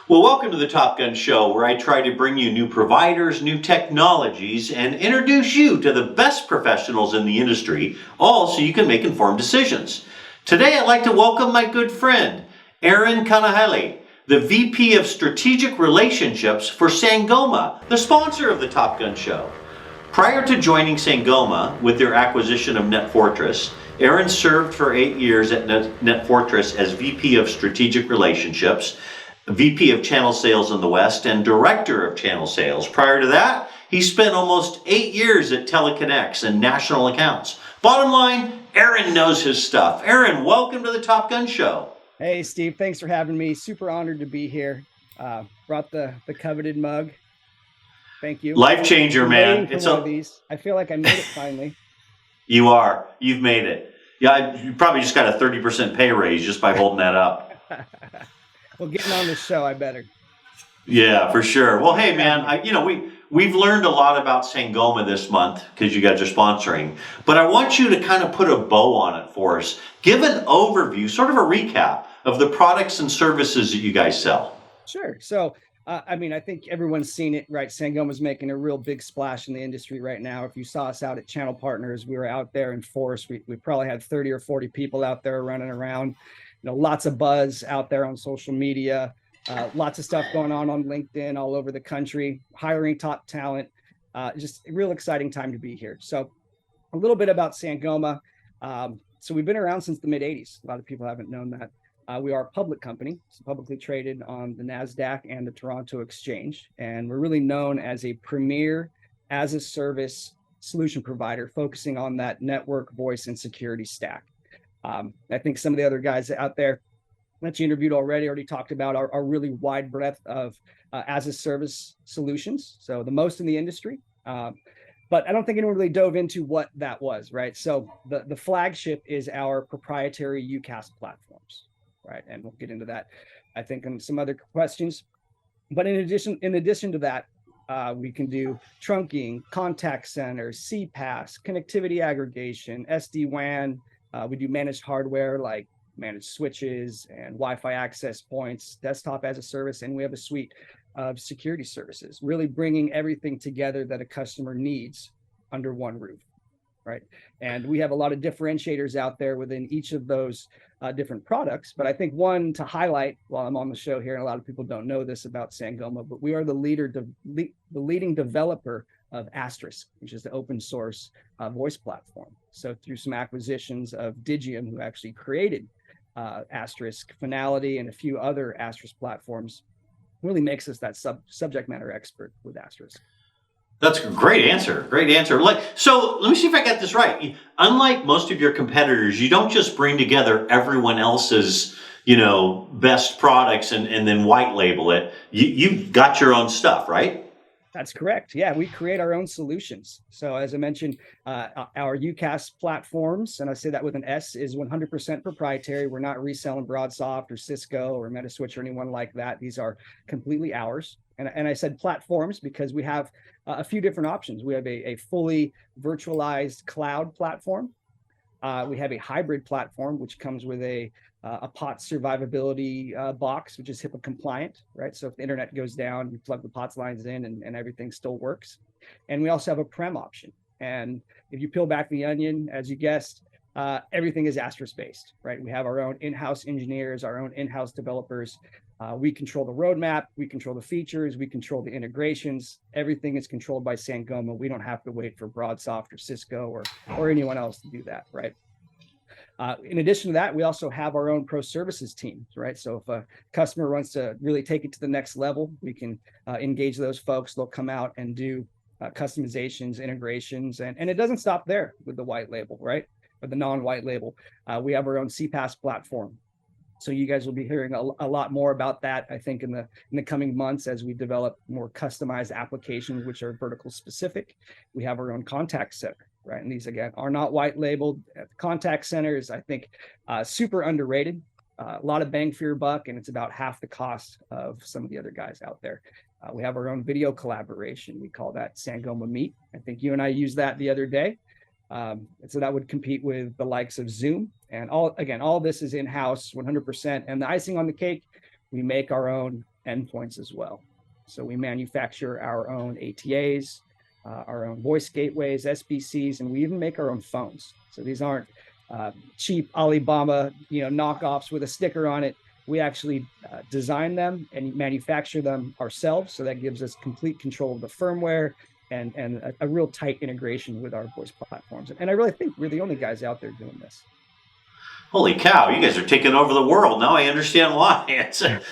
Well, welcome to the Top Gun Show, where I try to bring you new providers, new technologies, and introduce you to the best professionals in the industry, all so you can make informed decisions. Today, I'd like to welcome my good friend, Aaron Kanahele, the VP of Strategic Relationships for Sangoma, the sponsor of the Top Gun Show. Prior to joining Sangoma with their acquisition of NetFortris, Aaron served for 8 years at NetFortris as VP of Strategic Relationships, VP of Channel Sales in the West, and Director of Channel Sales. Prior to that, he spent almost 8 years at Teleconnects and National Accounts. Bottom line, Aaron knows his stuff. Aaron, welcome to the Top Gun Show. Hey, Steve, thanks for having me. Super honored to be here. Brought the coveted mug. Thank you. Life changer, man. It's one of these. I feel like I made it finally. You are. You've made it. Yeah, you probably just got a 30% pay raise just by holding that up. Well, getting on this show, I better. Yeah, for sure. Well, hey, man, we've learned a lot about Sangoma this month because you guys are sponsoring. But I want you to kind of put a bow on it for us. Give an overview, sort of a recap of the products and services that you guys sell. Sure. So, I think everyone's seen it, right? Sangoma's making a real big splash in the industry right now. If you saw us out at Channel Partners, we were out there in force. We probably had 30 or 40 people out there running around. Lots of buzz out there on social media, lots of stuff going on LinkedIn all over the country, hiring top talent, just a real exciting time to be here. So a little bit about Sangoma. So we've been around since the mid 80s. A lot of people haven't known that. We are a public company, so publicly traded on the NASDAQ and the Toronto Exchange. And we're really known as a premier as a service solution provider, focusing on that network, voice, and security stack. I think some of the other guys out there that you interviewed already talked about our really wide breadth of as a service solutions. So the most in the industry. But I don't think anyone really dove into what that was, right? So the flagship is our proprietary UCaaS platforms, right? And we'll get into that, I think, in some other questions. But in addition to that, we can do trunking, contact center, CPaaS, connectivity aggregation, SD-WAN. We do managed hardware like managed switches and Wi-Fi access points, desktop as a service, and we have a suite of security services, really bringing everything together that a customer needs under one roof, right? And we have a lot of differentiators out there within each of those different products. But I think one to highlight while I'm on the show here, and a lot of people don't know this about Sangoma, but we are the leading developer of Asterisk, which is the open source voice platform. So through some acquisitions of Digium, who actually created Asterisk, Finality, and a few other Asterisk platforms, really makes us that subject matter expert with Asterisk. That's a great answer. Great answer. So let me see if I got this right. Unlike most of your competitors, you don't just bring together everyone else's, best products and then white label it. You've got your own stuff, right? That's correct. Yeah, we create our own solutions. So as I mentioned, our UCaaS platforms, and I say that with an S, is 100% proprietary. We're not reselling BroadSoft or Cisco or Metaswitch or anyone like that. These are completely ours. And I said platforms because we have a few different options. We have a fully virtualized cloud platform. We have a hybrid platform, which comes with a POTS survivability box, which is HIPAA compliant, right? So if the internet goes down, you plug the POTS lines in and everything still works. And we also have a prem option. And if you peel back the onion, as you guessed, everything is Asterisk based, right? We have our own in-house engineers, our own in-house developers. We control the roadmap, we control the features, we control the integrations. Everything is controlled by Sangoma. We don't have to wait for BroadSoft or Cisco or anyone else to do that, right? In addition to that, we also have our own pro services team, right? So if a customer wants to really take it to the next level, we can engage those folks. They'll come out and do customizations, integrations, and it doesn't stop there with the white label, right? Or the non-white label. We have our own CPaaS platform. So you guys will be hearing a lot more about that, I think, in the coming months as we develop more customized applications, which are vertical specific. We have our own contact center, right? And these, again, are not white labeled. Contact center is, I think, super underrated. A lot of bang for your buck, and it's about half the cost of some of the other guys out there. We have our own video collaboration. We call that Sangoma Meet. I think you and I used that the other day. So that would compete with the likes of Zoom. And all this is in-house 100%. And the icing on the cake, we make our own endpoints as well. So we manufacture our own ATAs, our own voice gateways, SBCs, and we even make our own phones. So these aren't cheap Alibaba, knockoffs with a sticker on it. We actually design them and manufacture them ourselves. So that gives us complete control of the firmware and a real tight integration with our voice platforms. And I really think we're the only guys out there doing this. Holy cow, you guys are taking over the world. Now I understand why.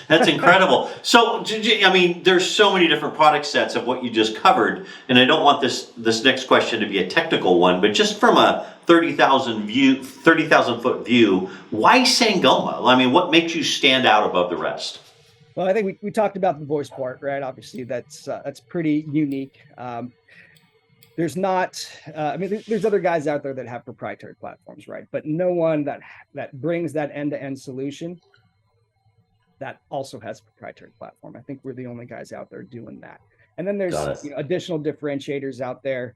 That's incredible. So, I mean, there's so many different product sets of what you just covered, and I don't want this next question to be a technical one, but just from a 30,000 foot view, why Sangoma? I mean, what makes you stand out above the rest? Well, I think we talked about the voice part, right? Obviously, that's pretty unique. There's not, there's other guys out there that have proprietary platforms, right? But no one that brings that end-to-end solution that also has a proprietary platform. I think we're the only guys out there doing that. And then there's additional differentiators out there,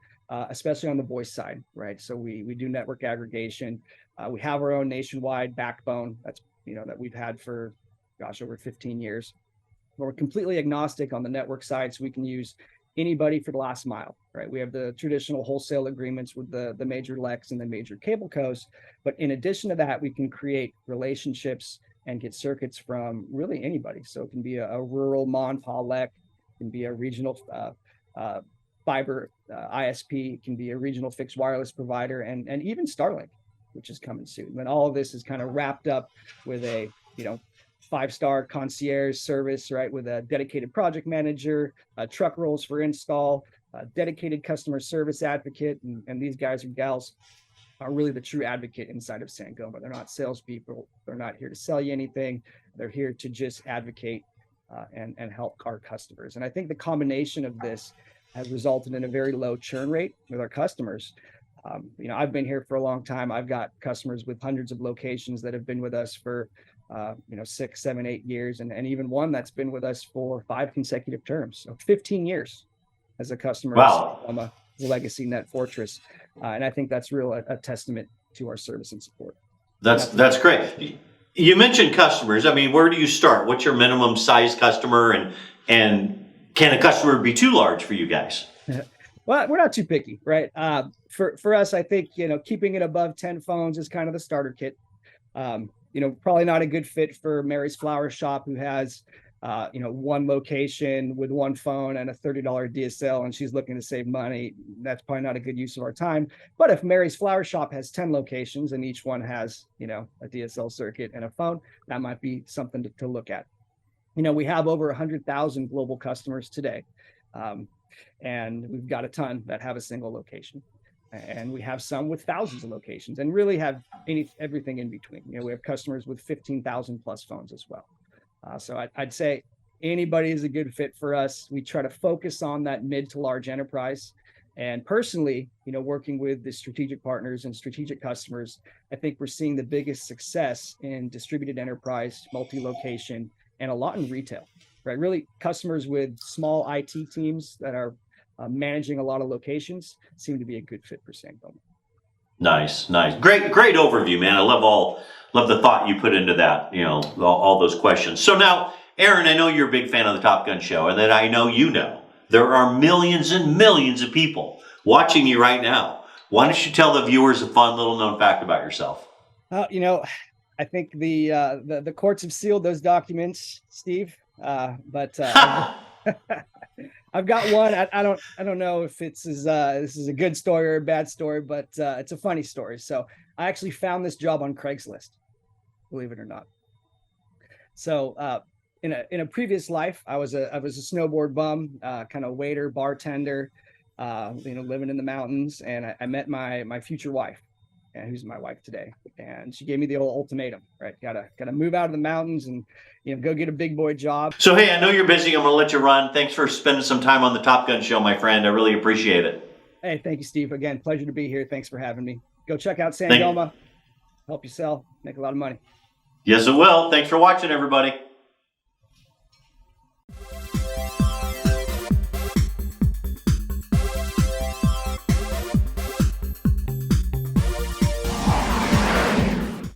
especially on the voice side, right? So we do network aggregation. We have our own nationwide backbone that we've had for, over 15 years. We're completely agnostic on the network side, so we can use anybody for the last mile, right? We have the traditional wholesale agreements with the major LECs and the major cable co's, but in addition to that, we can create relationships and get circuits from really anybody. So it can be a rural mon-pa LEC, it can be a regional fiber ISP, it can be a regional fixed wireless provider, and even Starlink, which is coming soon. And all of this is kind of wrapped up with a 5-star concierge service, right? With a dedicated project manager, truck rolls for install, a dedicated customer service advocate. And these guys or gals are really the true advocate inside of Sangoma. They're not salespeople. They're not here to sell you anything. They're here to just advocate and help our customers. And I think the combination of this has resulted in a very low churn rate with our customers. I've been here for a long time. I've got customers with hundreds of locations that have been with us for 6, 7, 8 years, and even one that's been with us for 5 consecutive terms. So 15 years as a customer. Wow. Of a legacy net fortress. And I think that's real a testament to our service and support. That's great. You mentioned customers. I mean, where do you start? What's your minimum size customer, and can a customer be too large for you guys? Well, we're not too picky, right? For us, I think, keeping it above 10 phones is kind of the starter kit. Probably not a good fit for Mary's Flower Shop, who has, one location with one phone and a $30 DSL, and she's looking to save money. That's probably not a good use of our time. But if Mary's Flower Shop has 10 locations and each one has, a DSL circuit and a phone, that might be something to look at. We have over 100,000 global customers today. And we've got a ton that have a single location. And we have some with thousands of locations, and really have everything in between. We have customers with 15,000 plus phones as well. So I'd say anybody is a good fit for us. We try to focus on that mid to large enterprise. And personally, working with the strategic partners and strategic customers, I think we're seeing the biggest success in distributed enterprise, multi-location, and a lot in retail, right? Really, customers with small IT teams that are managing a lot of locations seem to be a good fit for Sangoma. Nice. Great overview, man. I love the thought you put into that, all those questions. So now, Aaron, I know you're a big fan of the Top Gun Show, and that I know there are millions and millions of people watching you right now. Why don't you tell the viewers a fun little known fact about yourself? I think the courts have sealed those documents, Steve. But I've got one. I don't know if this is a good story or a bad story, but it's a funny story. So I actually found this job on Craigslist, believe it or not. So in a previous life, I was a snowboard bum, kind of waiter, bartender, living in the mountains, and I met my future wife, and who's my wife today. And she gave me the old ultimatum, right? Gotta move out of the mountains and go get a big boy job. So hey, I know you're busy. I'm gonna let you run. Thanks for spending some time on the Top Gun Show, my friend. I really appreciate it. Hey, thank you, Steve. Again, pleasure to be here. Thanks for having me. Go check out Sangoma. Help you sell, make a lot of money. Yes, it will. Thanks for watching, everybody.